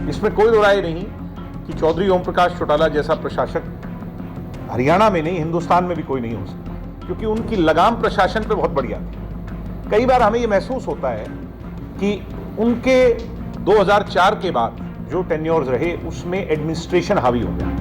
इसमें कोई दो राय नहीं कि चौधरी ओम प्रकाश चौटाला जैसा प्रशासक हरियाणा में नहीं, हिंदुस्तान में भी कोई नहीं हो सकता, क्योंकि उनकी लगाम प्रशासन पे बहुत बढ़िया थी। कई बार हमें ये महसूस होता है कि उनके 2004 के बाद जो टेन्योर्स रहे उसमें एडमिनिस्ट्रेशन हावी हो गया।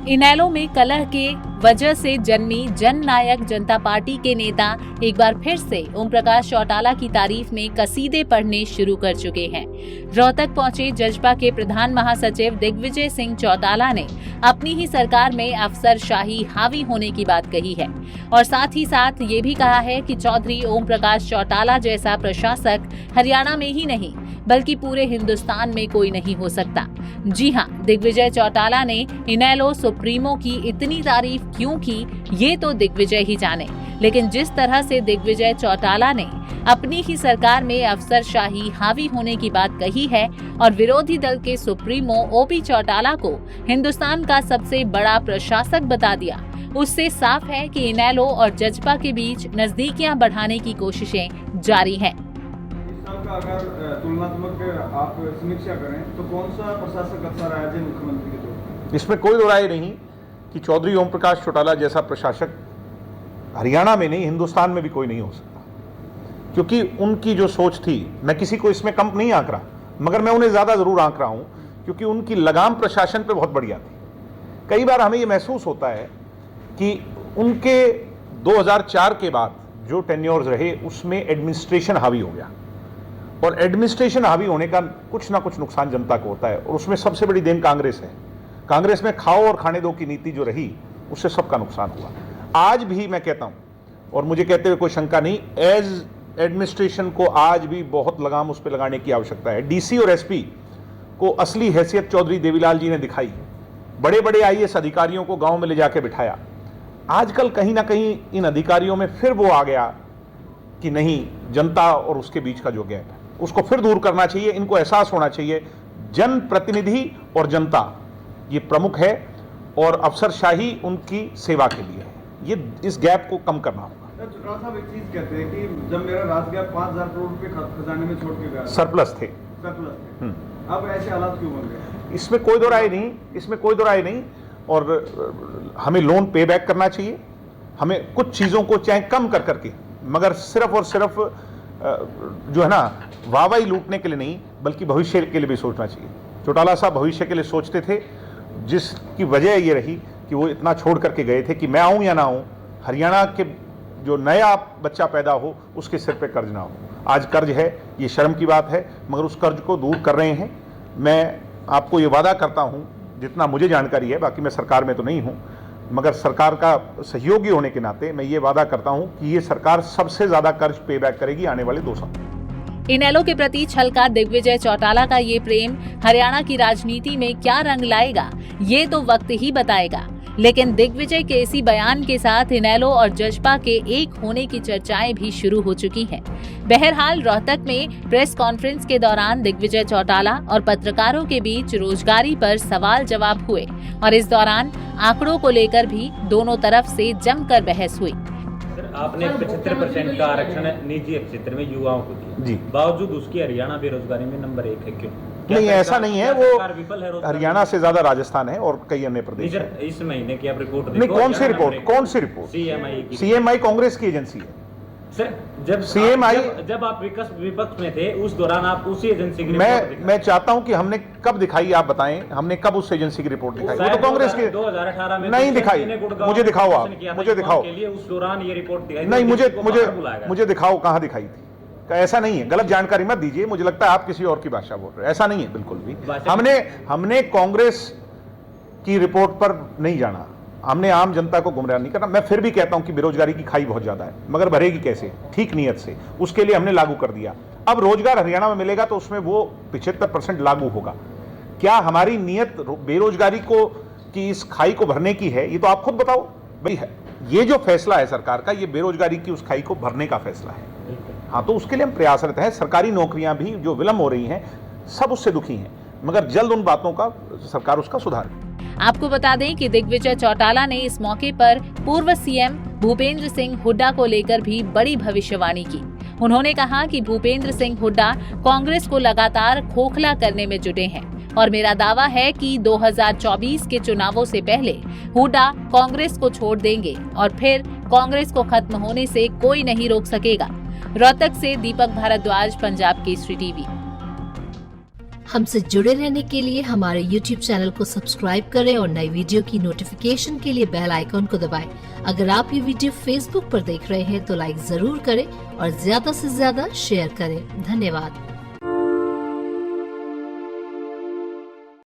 इनेलो में कलह के वजह से जन्मी जननायक जनता पार्टी के नेता एक बार फिर से ओम प्रकाश चौटाला की तारीफ में कसीदे पढ़ने शुरू कर चुके हैं। रोहतक पहुंचे जजपा के प्रधान महासचिव दिग्विजय सिंह चौटाला ने अपनी ही सरकार में अफसरशाही हावी होने की बात कही है और साथ ही साथ ये भी कहा है कि चौधरी ओम प्रकाश चौटाला जैसा प्रशासक हरियाणा में ही नहीं बल्कि पूरे हिंदुस्तान में कोई नहीं हो सकता। जी हां, दिग्विजय चौटाला ने इनेलो सुप्रीमो की इतनी तारीफ क्यों की ये तो दिग्विजय ही जाने, लेकिन जिस तरह से दिग्विजय चौटाला ने अपनी ही सरकार में अफसरशाही हावी होने की बात कही है और विरोधी दल के सुप्रीमो ओपी चौटाला को हिंदुस्तान का सबसे बड़ा प्रशासक बता दिया, उससे साफ है कि इनेलो और जजपा के बीच नजदीकियां बढ़ाने की कोशिशें जारी हैं। अगर तुलनात्मक आप समीक्षा करें तो कौन सा प्रशासक अच्छा रहा है मुख्यमंत्री के तौर पर? इसमें कोई दो राय नहीं कि चौधरी ओम प्रकाश चौटाला जैसा प्रशासक हरियाणा में नहीं, हिंदुस्तान में भी कोई नहीं हो सकता, क्योंकि उनकी जो सोच थी, मैं किसी को इसमें कम नहीं आंक रहा, मगर मैं उन्हें ज़्यादा ज़रूर आंक रहा हूँ क्योंकि उनकी लगाम प्रशासन पे बहुत बढ़िया थी। कई बार हमें ये महसूस होता है कि उनके 2004 के बाद जो टेन्योर्स रहे उसमें एडमिनिस्ट्रेशन हावी हो गया और एडमिनिस्ट्रेशन हावी होने का कुछ ना कुछ नुकसान जनता को होता है और उसमें सबसे बड़ी देन कांग्रेस है। कांग्रेस में खाओ और खाने दो की नीति जो रही उससे सबका नुकसान हुआ। आज भी मैं कहता हूं और मुझे कहते हुए कोई शंका नहीं, एज एडमिनिस्ट्रेशन को आज भी बहुत लगाम उस पर लगाने की आवश्यकता है। डीसी और एसपी को असली हैसियत चौधरी देवीलाल जी ने दिखाई, बड़े बड़े आईएएस अधिकारियों को गांव में ले जाके बिठाया। आजकल कहीं ना कहीं इन अधिकारियों में फिर वो आ गया कि नहीं, जनता और उसके बीच का जो गैप है उसको फिर दूर करना चाहिए। इनको एहसास होना चाहिए जनप्रतिनिधि और जनता ये प्रमुख है और अफसरशाही उनकी सेवा के लिए है। ये इस गैप को कम करना होगा। चौटाला साहब एक चीज कहते हैं कि जब मेरा राज गैप 5000 करोड़ रुपए खजाने में छोड़ के गया, सरप्लस थे। अब ऐसे हालात क्यों बन गए? इसमें कोई दो राय नहीं, इसमें कोई दो राय नहीं। और हमें लोन पे बैक करना चाहिए, हमें कुछ चीज़ों को चाहे कम कर करके, मगर सिर्फ और सिर्फ जो है ना वाहवाही लूटने के लिए नहीं बल्कि भविष्य के लिए भी सोचना चाहिए। चौटाला साहब भविष्य के लिए सोचते थे, जिसकी वजह ये रही कि वो इतना छोड़ करके गए थे कि मैं आऊँ या ना आऊँ, हरियाणा के जो नया बच्चा पैदा हो उसके सिर पे कर्ज ना हो। आज कर्ज है, ये शर्म की बात है, मगर उस कर्ज को दूर कर रहे हैं। मैं आपको ये वादा करता हूँ, जितना मुझे जानकारी है, बाकी मैं सरकार में तो नहीं हूँ, मगर सरकार का सहयोगी होने के नाते मैं ये वादा करता हूं कि ये सरकार सबसे ज्यादा कर्ज पे बैक करेगी आने वाले 2 साल। इनेलो के प्रति छलका दिग्विजय चौटाला का ये प्रेम हरियाणा की राजनीति में क्या रंग लाएगा ये तो वक्त ही बताएगा, लेकिन दिग्विजय के इसी बयान के साथ इनेलो और जजपा के एक होने की चर्चाएं भी शुरू हो चुकी हैं। बहरहाल रोहतक में प्रेस कॉन्फ्रेंस के दौरान दिग्विजय चौटाला और पत्रकारों के बीच रोजगारी पर सवाल जवाब हुए और इस दौरान आंकड़ों को लेकर भी दोनों तरफ से जमकर बहस हुई। सर, आपने 75% का आरक्षण निजी क्षेत्र में युवाओं को दिया जी, बावजूद उसकी हरियाणा बेरोजगारी में नंबर 1 है, क्यों? नहीं, ऐसा नहीं है। वो हरियाणा से ज्यादा राजस्थान है और कई अन्य प्रदेश है। इस महीने की आप रिपोर्ट नहीं, कौन सी रिपोर्ट? कौन सी रिपोर्ट? सीएमआई कांग्रेस की एजेंसी है सर। जब सीएमआई, जब आप विपक्ष में थे उस दौरान आप उसी एजेंसी की रिपोर्ट मैं चाहता हूं कि हमने कब दिखाई, आप बताएं, हमने कब उस एजेंसी की रिपोर्ट दिखाई? वो तो कांग्रेस की 2018 में नहीं दिखाई। मुझे दिखाओ, आप मुझे दिखाओ। उस दौरान ये रिपोर्ट दिखाई नहीं, मुझे दिखाओ कहां दिखाई थी। ऐसा नहीं है, गलत जानकारी मत दीजिए। मुझे लगता है आप किसी और की भाषा बोल रहे हैं। ऐसा नहीं है बिल्कुल भी। हमने कांग्रेस की रिपोर्ट पर नहीं जाना, हमने आम जनता को गुमराह नहीं करना। मैं फिर भी कहता हूं कि बेरोजगारी की खाई बहुत ज्यादा है, मगर भरेगी कैसे? ठीक नीयत से। उसके लिए हमने लागू कर दिया। अब रोजगार हरियाणा में मिलेगा तो उसमें वो 75% लागू होगा। क्या हमारी नीयत बेरोजगारी को कि इस खाई को भरने की है? ये तो आप खुद बताओ भाई। है ये जो फैसला है सरकार का, ये बेरोजगारी की उस खाई को भरने का फैसला है। हाँ, तो उसके लिए हम प्रयासरत हैं। सरकारी नौकरियां भी जो विलंब हो रही हैं, सब उससे दुखी हैं, मगर जल्द उन बातों का सरकार उसका सुधार। आपको बता दें कि दिग्विजय चौटाला ने इस मौके पर पूर्व सीएम भूपेंद्र सिंह हुड्डा को लेकर भी बड़ी भविष्यवाणी की। उन्होंने कहा कि भूपेंद्र सिंह हुड्डा कांग्रेस को लगातार खोखला करने में जुटे हैं और मेरा दावा है कि 2024 के चुनावों से पहले हुड्डा कांग्रेस को छोड़ देंगे और फिर कांग्रेस को खत्म होने से कोई नहीं रोक सकेगा। रोहतक से दीपक भारद्वाज, पंजाब केसरी टीवी। हमसे जुड़े रहने के लिए हमारे YouTube चैनल को सब्सक्राइब करें और नई वीडियो की नोटिफिकेशन के लिए बेल आइकॉन को दबाएं। अगर आप ये वीडियो Facebook पर देख रहे हैं तो लाइक जरूर करें और ज्यादा से ज्यादा शेयर करें। धन्यवाद।